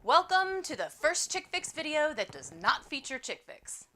Welcome to the first Chick Fix video that does not feature Chick Fix.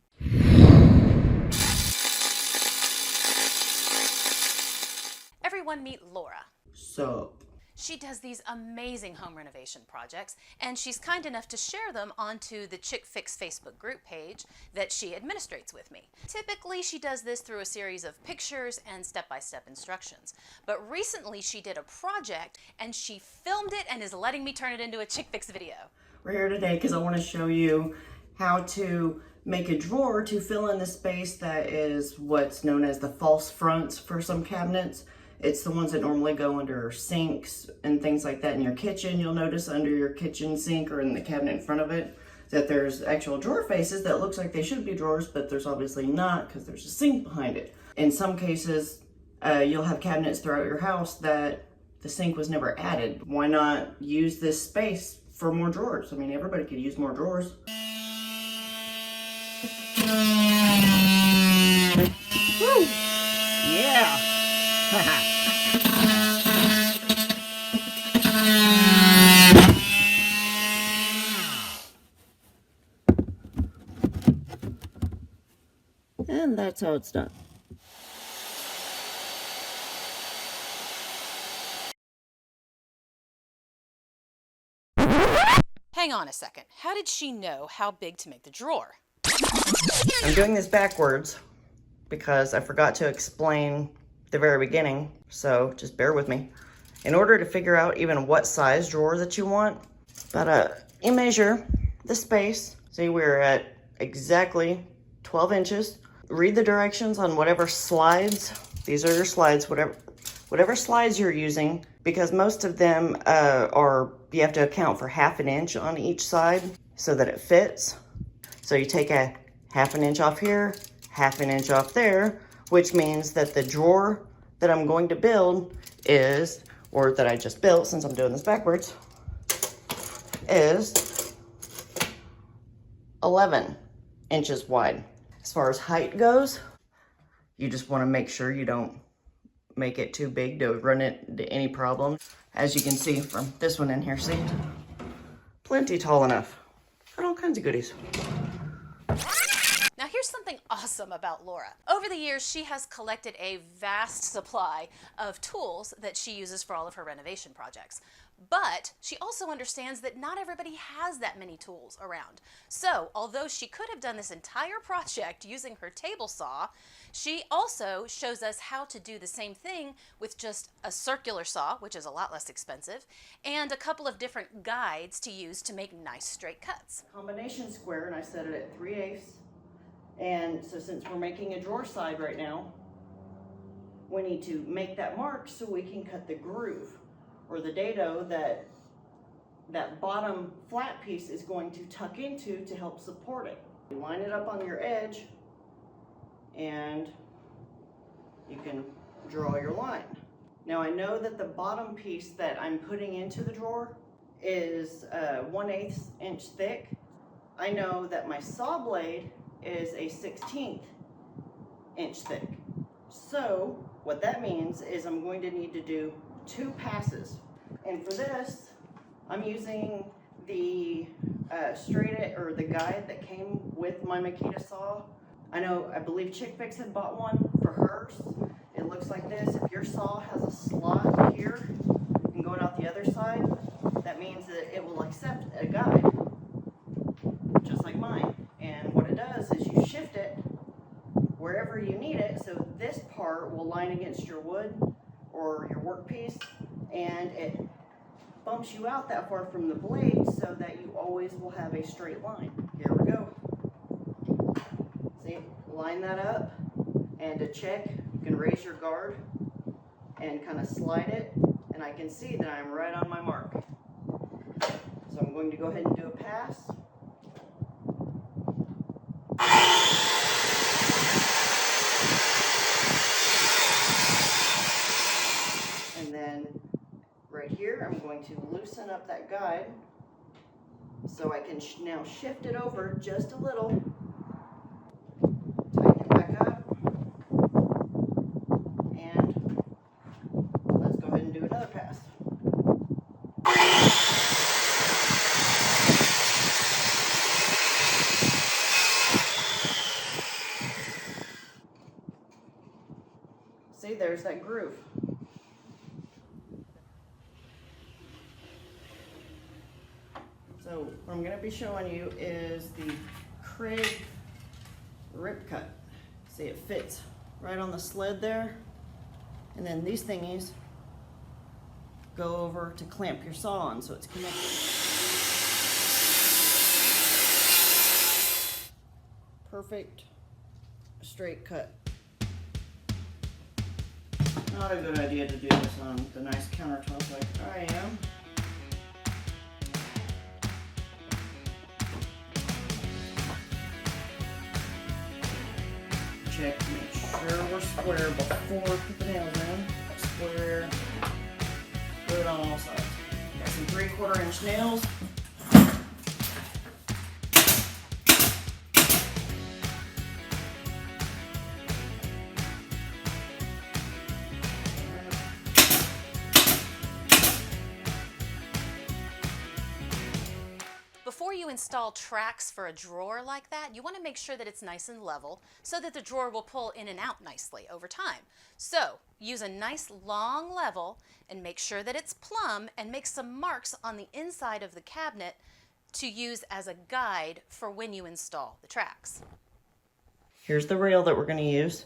Everyone meet Laura. Sup? She does these amazing home renovation projects, and she's kind enough to share them onto the Chick Fix Facebook group page that she administrates with me. Typically, she does this through a series of pictures and step-by-step instructions. But recently, she did a project, and she filmed it and is letting me turn it into a Chick Fix video. We're here today because I want to show you how to make a drawer to fill in the space that is what's known as the false fronts for some cabinets. It's the ones that normally go under sinks and things like that in your kitchen. You'll notice under your kitchen sink or in the cabinet in front of it that there's actual drawer faces that looks like they should be drawers, but there's obviously not because there's a sink behind it. In some cases, you'll have cabinets throughout your house that the sink was never added. Why not use this space for more drawers? I mean, everybody could use more drawers. Woo! Yeah! And that's how it's done. Hang on a second. How did she know how big to make the drawer? I'm doing this backwards because I forgot to explain the very beginning, so just bear with me. In order to figure out even what size drawer that you want, you measure the space. See, we're at exactly 12 inches. Read the directions on whatever slides. These are your slides, whatever slides you're using, because most of them you have to account for ½ inch on each side so that it fits. So you take a ½ inch off here, ½ inch off there, which means that the drawer that I'm going to build is, or that I just built since I'm doing this backwards, is 11 inches wide. As far as height goes, you just want to make sure you don't make it too big to run into any problems. As you can see from this one in here, see? Plenty tall enough. Got all kinds of goodies. Now here's something awesome about Laura. Over the years, she has collected a vast supply of tools that she uses for all of her renovation projects. But she also understands that not everybody has that many tools around. So, although she could have done this entire project using her table saw, she also shows us how to do the same thing with just a circular saw, which is a lot less expensive, and a couple of different guides to use to make nice straight cuts. Combination square, and I set it at 3/8. And so since we're making a drawer side right now, we need to make that mark so we can cut the groove or the dado that bottom flat piece is going to tuck into to help support it. You line it up on your edge and you can draw your line. Now I know that the bottom piece that I'm putting into the drawer is 1/8 inch thick. I know that my saw blade is a 1/16 inch thick. So what that means is I'm going to need to do 2 passes. And for this, I'm using the the guide that came with my Makita saw. I believe Chick Fix had bought one for hers. It looks like this. If your saw has a slot here and going out the other side, that means that it will accept a guide, just like mine. And what it does is you shift it wherever you need it, so this part will line against your wood or your workpiece, and it bumps you out that far from the blade so that you always will have a straight line. Here we go. See, line that up, and to check, you can raise your guard and kind of slide it, and I can see that I'm right on my mark. So I'm going to go ahead and do a pass. And then right here, I'm going to loosen up that guide so I can now shift it over just a little, tighten it back up, and let's go ahead and do another pass. there's that groove. So what I'm going to be showing you is the Craig rip cut. See, it fits right on the sled there. And then these thingies go over to clamp your saw on, so it's connected. Perfect straight cut. Not a good idea to do this on the nice countertop like I am. Check to make sure we're square before we put the nails in. Square, good on all sides. Got some 3/4 inch nails. Before you install tracks for a drawer like that, you want to make sure that it's nice and level so that the drawer will pull in and out nicely over time. So use a nice long level and make sure that it's plumb, and make some marks on the inside of the cabinet to use as a guide for when you install the tracks. Here's the rail that we're going to use.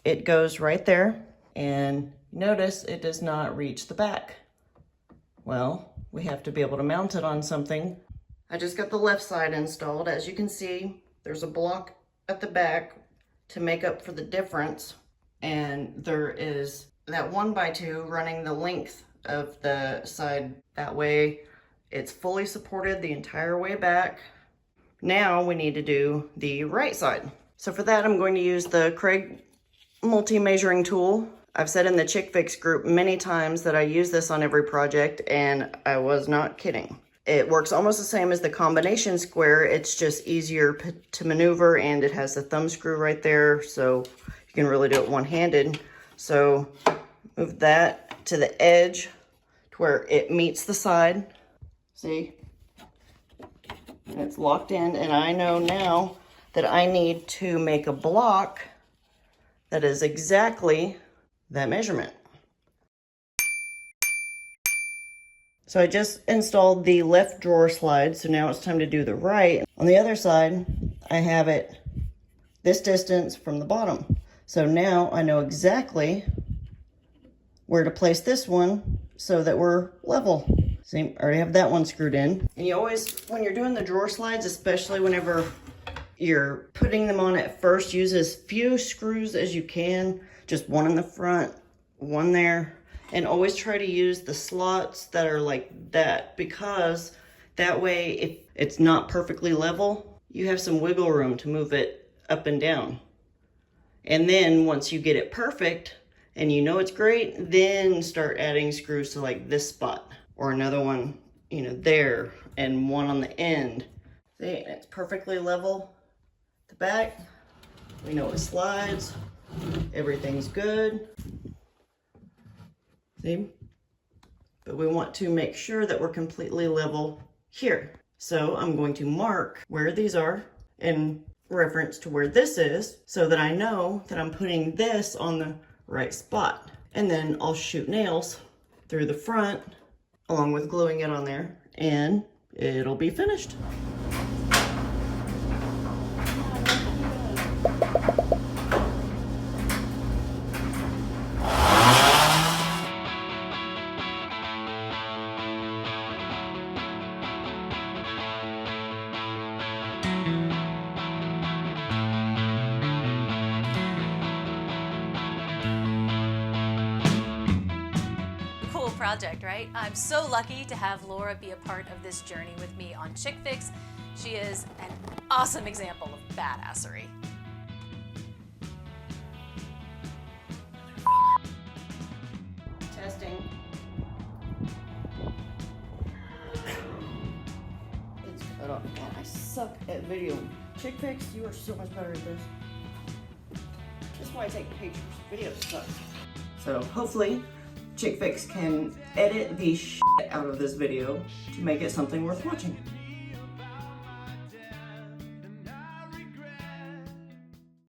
It goes right there, and notice it does not reach the back. Well, we have to be able to mount it on something. I just got the left side installed. As you can see, there's a block at the back to make up for the difference. And there is that 1x2 running the length of the side. That way it's fully supported the entire way back. Now we need to do the right side. So for that, I'm going to use the Craig multi-measuring tool. I've said in the Chick Fix group many times that I use this on every project, and I was not kidding. It works almost the same as the combination square. It's just easier to maneuver, and it has the thumb screw right there, so you can really do it one-handed. So move that to the edge to where it meets the side. See? And it's locked in, and I know now that I need to make a block that is exactly that measurement. So I just installed the left drawer slide, so now it's time to do the right. On the other side, I have it this distance from the bottom. So now I know exactly where to place this one so that we're level. See, I already have that one screwed in. And you always, when you're doing the drawer slides, especially whenever you're putting them on at first, use as few screws as you can. Just one in the front, one there. And always try to use the slots that are like that, because that way, if it's not perfectly level, you have some wiggle room to move it up and down. And then once you get it perfect and you know it's great, then start adding screws to like this spot or another one, you know, there, and one on the end. See, it's perfectly level. The back, we know it slides, everything's good. See? But we want to make sure that we're completely level here. So I'm going to mark where these are in reference to where this is, so that I know that I'm putting this on the right spot. And then I'll shoot nails through the front along with gluing it on there, and it'll be finished. Project, right? I'm so lucky to have Laura be a part of this journey with me on Chick Fix. She is an awesome example of badassery. Testing. It's cut off. Man, I suck at video. Chick Fix, you are so much better at this. That's why I take pictures. Video sucks. So hopefully Chick Fix can edit the shit out of this video to make it something worth watching.